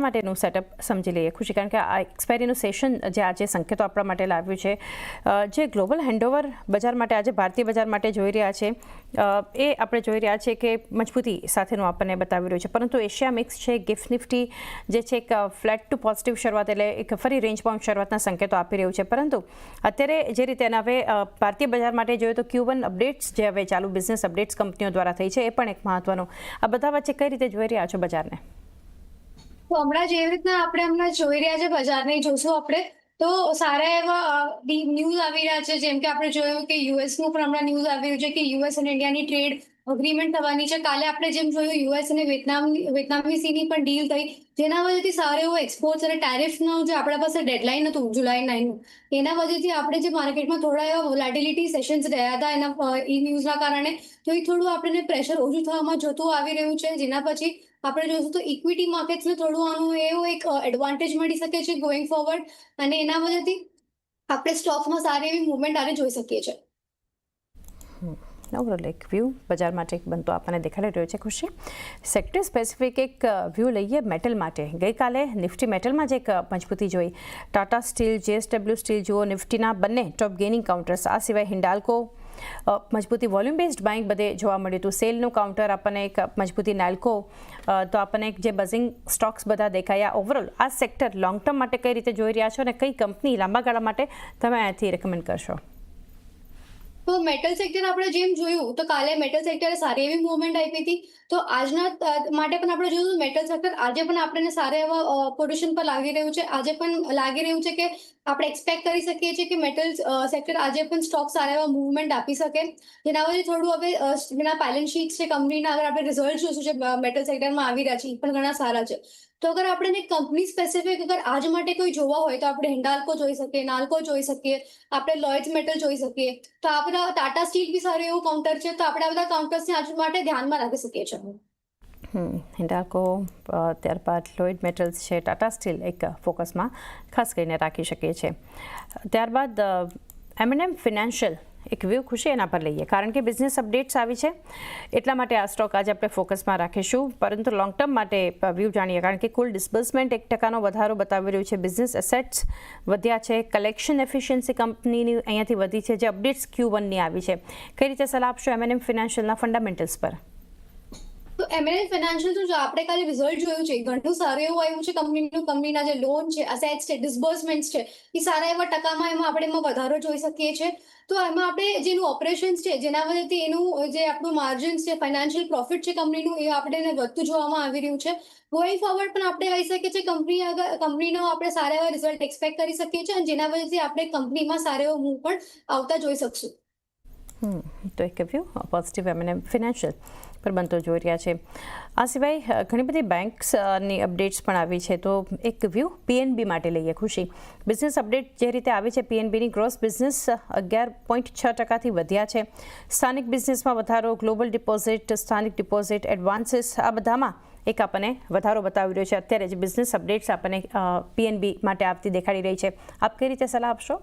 માટેનું સેટઅપ સમજી લઈએ ખુશી, કારણ કે આ એક્સપાયરીનું સેશન જે આજે સંકેતો આપણા માટે લાવ્યું છે, જે ગ્લોબલ હેન્ડઓવર બજાર માટે આજે ભારતીય બજાર માટે જોઈ રહ્યા છે એ આપણે જોઈ રહ્યા છીએ કે મજબૂતી સાથેનું આપણને બતાવી રહ્યું છે, પરંતુ એશિયા મિક્સ છે, ગિફ્ટ નિફ્ટી જે છે એક ફ્લેટ ટુ પોઝિટિવ શરૂઆત એટલે એક ફરી રેન્જ બાઉન્ડ શરૂઆતના સંકેતો આપી રહ્યું છે, પરંતુ અત્યારે જે રીતે હવે ભારતીય બજાર માટે જોઈએ તો Q1 અપડેટ્સ જે હવે ચાલુ બિઝનેસ અપડેટ્સ કંપનીઓ દ્વારા થઈ છે એ પણ એક મહત્વનું, આ બધા વચ્ચે કઈ રીતે જોઈ રહ્યા છો બજારને? તો હમણાં જેવી રીતના આપણે હમણાં જોઈ રહ્યા છે બજારને જોશું આપણે તો સારા એવા ન્યૂઝ આવી રહ્યા છે, જેમ કે આપણે જોયું કે યુએસનું પણ હમણાં ન્યૂઝ આવી રહ્યું છે કે યુએસ અને ઇન્ડિયાની ટ્રેડ અગ્રીમેન્ટ થવાની છે. કાલે આપણે જેમ જોયું યુએસ અને વિયેતનામની સીની પણ ડીલ થઈ, જેના વજહથી સારો એવો એક્સપોર્ટ્સ અને ટેરિફનો જે આપણા પાસે ડેડલાઇન હતું જુલાઈ 9નું, એના વજહથી આપણે જે માર્કેટમાં થોડા એવા વોલેટિલિટી સેશન્સ રહ્યા હતા એના એ ન્યૂઝના કારણે, તો એ થોડું આપણને પ્રેશર ઓછું થવામાં જતું આવી રહ્યું છે, જેના પછી આપણે જોઈશું તો ઇક્વિટી માર્કેટ્સને થોડું આનું એવું એક એડવાન્ટેજ મળી શકે છે ગોઈંગ ફોરવર્ડ, અને એના વજહથી આપણે સ્ટોક્સમાં સારી એવી મૂવમેન્ટ આને જોઈ શકીએ છીએ. ઓવરઓલ એક વ્યૂ બજાર માટે બનતો આપણને દેખાડી રહ્યો છે ખુશી. સેક્ટર સ્પેસિફિક એક વ્યૂ લઈએ મેટલ માટે. ગઈકાલે નિફ્ટી મેટલમાં જ એક મજબૂતી જોઈ. ટાટા સ્ટીલ, JSW સ્ટીલ જુઓ નિફ્ટીના બંને ટોપ ગેઇનિંગ કાઉન્ટર્સ, આ સિવાય હિન્ડાલ્કો મજબૂતી વોલ્યુમ બેઝડ બાઇંગ બધે જોવા મળ્યું હતું. સેલનું કાઉન્ટર આપણને એક મજબૂતી નાલ્કો, તો આપણને એક જે બઝિંગ સ્ટોક્સ બધા દેખાયા. ઓવરઓલ આ સેક્ટર લોંગ ટર્મ માટે કઈ રીતે જોઈ રહ્યા છો અને કઈ કંપની લાંબા ગાળા માટે તમે અહીંયાથી રેકમેન્ડ કરશો? તો મેટલ સેક્ટર આપણે જેમ જોયું તો કાલે મેટલ સેક્ટરે સારી એવી મૂવમેન્ટ આપી હતી, તો આજના માટે પણ આપણે જોયું મેટલ સેક્ટર આજે પણ આપણને સારા એવા પોઝિશન પર લાગી રહ્યું છે. આજે પણ લાગી રહ્યું છે કે આપણે એક્સપેક્ટ કરી શકીએ છીએ કે મેટલ સેક્ટર આજે પણ સ્ટોક સારા એવા મૂવમેન્ટ આપી શકે, જેના વચ્ચે થોડું હવે જેના બેલેન્સ શીટ છે કંપનીના, અગર આપણે રિઝલ્ટ જોશું છે મેટલ સેક્ટરમાં આવી રહ્યા છે એ પણ ઘણા સારા છે. તો અગર આપણે કંપની સ્પેસિફિક અગર આજ માટે કોઈ જોવા હોય તો આપણે હિન્ડાલ્કો જોઈ શકીએ, નાલ્કો જોઈ શકીએ, આપણે લોયડ્સ મેટલ જોઈ શકીએ, તો આપણે ટાટા સ્ટીલ બી સારું એવું કાઉન્ટર છે, તો આપણે આ બધા કાઉન્ટર્સને આજ માટે ધ્યાનમાં રાખી શકીએ છીએ. હિન્ડાલ્કો, ત્યારબાદ લોઇડ મેટલ્સ છે, ટાટા સ્ટીલ એક ફોકસમાં ખાસ કરીને રાખી શકીએ છીએ. ત્યારબાદ M&M ફિનાન્શિયલ એક વ્યૂ ખુશી એના પર લઈએ, કારણ કે બિઝનેસ અપડેટ્સ આવી છે એટલા માટે આ સ્ટોક આજે આપણે ફોકસમાં રાખીશું, પરંતુ લોંગ ટર્મ માટે વ્યૂ જાણીએ, કારણ કે કુલ ડિસ્બર્સમેન્ટ 1% વધારો બતાવી રહ્યું છે, બિઝનેસ એસેટ્સ વધ્યા છે, કલેક્શન એફિશિયન્સી કંપનીની અહીંયાથી વધી છે, જે અપડેટ્સ Q1ની આવી છે. કઈ રીતે સલાહ આપશો M&M ફિનાન્શિયલના ફંડામેન્ટલ્સ પર? તો M&M ફિનાન્શિયલ તો આપણે કાલે રિઝલ્ટ જોયું છે ઘણું સારું એવું આવ્યું છે કંપનીનું, કંપનીના જે લોન છે, અસેટ્સ છે, ડિસ્બર્સમેન્ટ્સ છે, એ સારા એવા ટકામાં આપણે એમાં વધારો જોઈ શકીએ છીએ. તો એમાં આપણે જેનું ઓપરેશન્સ છે જેના વજહથી એનું જે આપણું માર્જિન્સ છે, ફાઇનાન્શિયલ પ્રોફિટ છે કંપનીનું, એ આપણે વધતું જોવામાં આવી રહ્યું છે. ગોઈંગ ફોરવર્ડ પણ આપણે કહી શકીએ છીએ કંપનીનો આપણે સારા એવા રિઝલ્ટ એક્સપેક્ટ કરી શકીએ છીએ, અને જેના વજહથી આપણે કંપનીમાં સારો એવો મૂવ પણ આવતા જોઈ શકશું. તો એક વ્યૂ પોઝિટિવ M&M ફિનાન્શિયલ પર બનતો જોઈ રહ્યા છે. આ સિવાય ઘણી બધી બેંક્સની અપડેટ્સ પણ આવી છે, તો એક વ્યૂ PNB માટે લઈએ ખુશી. બિઝનેસ અપડેટ જે રીતે આવી છે, PNBની ગ્રોસ બિઝનેસ 11.6%થી વધ્યા છે. સ્થાનિક બિઝનેસમાં વધારો, ગ્લોબલ ડિપોઝિટ, સ્થાનિક ડિપોઝિટ, એડવાન્સીસ, આ બધામાં એક આપણને વધારો બતાવી રહ્યો છે. અત્યારે જે બિઝનેસ અપડેટ્સ આપણને PNB માટે આપતી દેખાડી રહી છે, આપ કઈ રીતે સલાહ આપશો?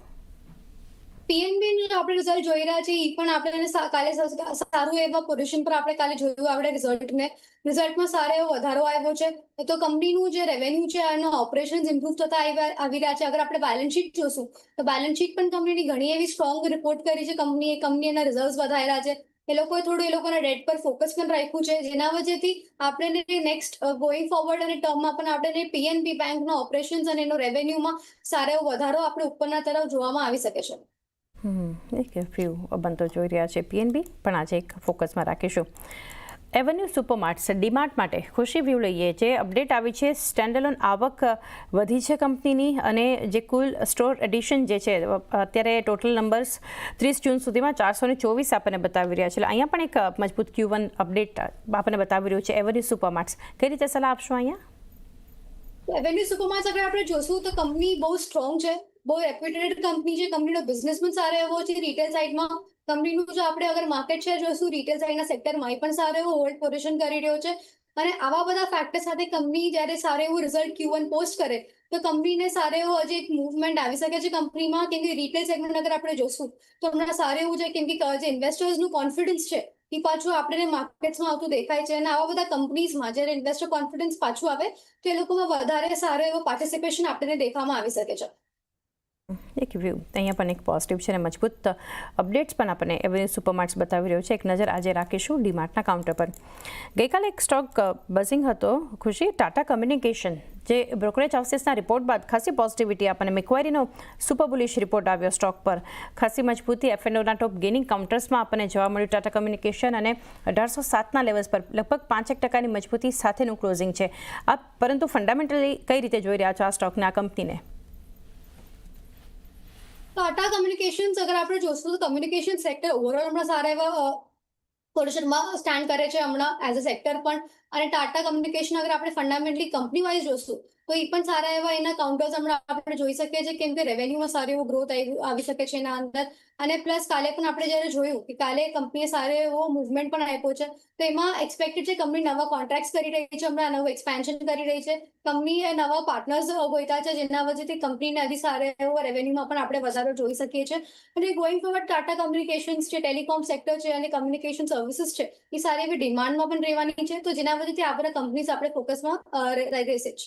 PNBનું આપણે રિઝલ્ટ જોઈ રહ્યા છીએ, એ પણ આપણે કાલે સારું એવા પોઝિશન પર આપણે કાલે જોયું આપણે રિઝલ્ટમાં સારો એવો વધારો આવ્યો છે. તો કંપનીનું જે રેવન્યુ છે એના ઓપરેશન્સ ઇમ્પ્રૂવ થતા આવી રહ્યા છે. અગર આપણે બેલેન્સ શીટ જોશું તો બેલેન્સ શીટ પણ કંપનીની ઘણી એવી સ્ટ્રોંગ રિપોર્ટ કરી છે. કંપની એના રિઝલ્ટ વધાર્યા છે. એ લોકોએ થોડું એ લોકોના ડેટ પર ફોકસ પણ રાખ્યું છે, જેના વજહથી આપણે નેક્સ્ટ ગોઈંગ ફોરવર્ડ અને ટર્મમાં પણ આપણે PNB બેંકના ઓપરેશન્સ અને એનો રેવન્યુમાં સારો એવો વધારો આપણે ઉપરના તરફ જોવામાં આવી શકે છે. એક વ્યૂ બનતો જોઈ રહ્યા છે PNB, પણ આજે એક ફોકસમાં રાખીશું. એવન્યુ સુપરમાર્ટ્સ, ડીમાર્ટ માટે ખુશી વ્યૂ લઈએ. જે અપડેટ આવી છે, સ્ટેન્ડઅલોન આવક વધી છે કંપનીની, અને જે કુલ સ્ટોર એડિશન જે છે અત્યારે ટોટલ નંબર્સ 30 જૂન સુધીમાં 424 આપણને બતાવી રહ્યા છે. અહીંયા પણ એક મજબૂત Q1 અપડેટ આપણને બતાવી રહ્યું છે એવન્યુ સુપરમાર્ટ્સ. કઈ રીતે સલાહ આપશો અહીંયા? એવન્યુ સુપરમાર્ટ્સ અગર આપણે જોશું તો કંપની બહુ સ્ટ્રોંગ છે, બહુ રેપ્યુટેડ કંપની છે, કંપનીનો બિઝનેસ પણ સારો એવો છે. રિટેલ સાઇડમાં કંપનીનું જો આપણે અગર માર્કેટ શેર જોશું રિટેલ સાઇડના સેક્ટરમાં, એ પણ સારો એવો હોલ્ડ પોઝિશન કરી રહ્યો છે. અને આવા બધા ફેક્ટર સાથે કંપની જ્યારે સારું એવું રિઝલ્ટ Q1 પોસ્ટ કરે તો કંપનીને સારો એવો હજી એક મૂવમેન્ટ આવી શકે છે કંપનીમાં, કેમ કે રિટેલ સેગમેન્ટ અગર આપણે જોશું તો હમણાં સારું એવું છે, કેમ કે જે ઇન્વેસ્ટર્સનું કોન્ફિડન્સ છે એ પાછું આપણે માર્કેટ્સમાં આવતું દેખાય છે અને આવા બધા કંપનીઝમાં જ્યારે ઇન્વેસ્ટર કોન્ફિડન્સ પાછું આવે તો એ લોકોમાં વધારે સારો એવો પાર્ટિસિપેશન આપણને દેખાવામાં આવી શકે છે. એક વ્યૂ અહીંયા પણ એક પોઝિટિવ છે અને મજબૂત અપડેટ્સ પણ આપણને એવરેજ સુપરમાર્ટ્સ બતાવી રહ્યો છે. એક નજર આજે રાખીશું ડીમાર્ટના કાઉન્ટર પર. ગઈકાલે એક સ્ટોક બઝિંગ હતો ખુશી, ટાટા કમ્યુનિકેશન, જે બ્રોકરેજ હાઉસીસના રિપોર્ટ બાદ ખાસી પોઝિટિવિટી આપણને મેક્વારીનો સુપર બુલિશ રિપોર્ટ આવ્યો સ્ટોક પર. ખાસી મજબૂતી F&Oના ટોપ ગેઇનિંગ કાઉન્ટર્સમાં આપણને જોવા મળ્યું. ટાટા કમ્યુનિકેશન અને 1807ના લેવલ્સ પર લગભગ 5% મજબૂતી સાથેનું ક્લોઝિંગ છે. પરંતુ ફંડામેન્ટલી કઈ રીતે જોઈ રહ્યા છો આ સ્ટોકને, આ કંપનીને? ટાટા કમ્યુનિકેશન્સ અગર આપણે જોશું તો કમ્યુનિકેશન સેક્ટર ઓવરઓલ હમણાં સારા એવા પોઝિશનમાં સ્ટેન્ડ કરે છે હમણાં એઝ અ સેક્ટર પણ. અને ટાટા કમ્યુનિકેશન અગર આપણે ફંડામેન્ટલી કંપની વાઇઝ જોશું તો એ પણ સારા એવા એના કાઉન્ટર્સ હમણાં આપણે જોઈ શકીએ છીએ, કેમ કે રેવન્યુમાં સારો એવો ગ્રોથ આવી શકે છે એના અંદર. અને પ્લસ કાલે પણ આપણે જ્યારે જોયું કે કાલે કંપનીએ સારો એવો મૂવમેન્ટ પણ આપ્યો છે, તો એમાં એક્સપેક્ટેડ છે કંપની નવા કોન્ટ્રાક્ટ્સ કરી રહી છે, હમણાં નવું એક્સપેન્શન કરી રહી છે. કંપનીએ નવા પાર્ટનર્સ ગોત્યા છે, જેના વજહથી કંપનીને હજી સારા એવો રેવન્યુમાં પણ આપણે વધારો જોઈ શકીએ છીએ. અને ગોઈંગ ફોરવર્ડ ટાટા કમ્યુનિકેશન્સ જે ટેલિકોમ સેક્ટર છે અને કમ્યુનિકેશન સર્વિસીસ છે, એ સારી એવી ડિમાન્ડમાં પણ રહેવાની છે, તો જેના વજહથી આ બધા કંપનીઝ આપણે ફોકસમાં રહેશે જ.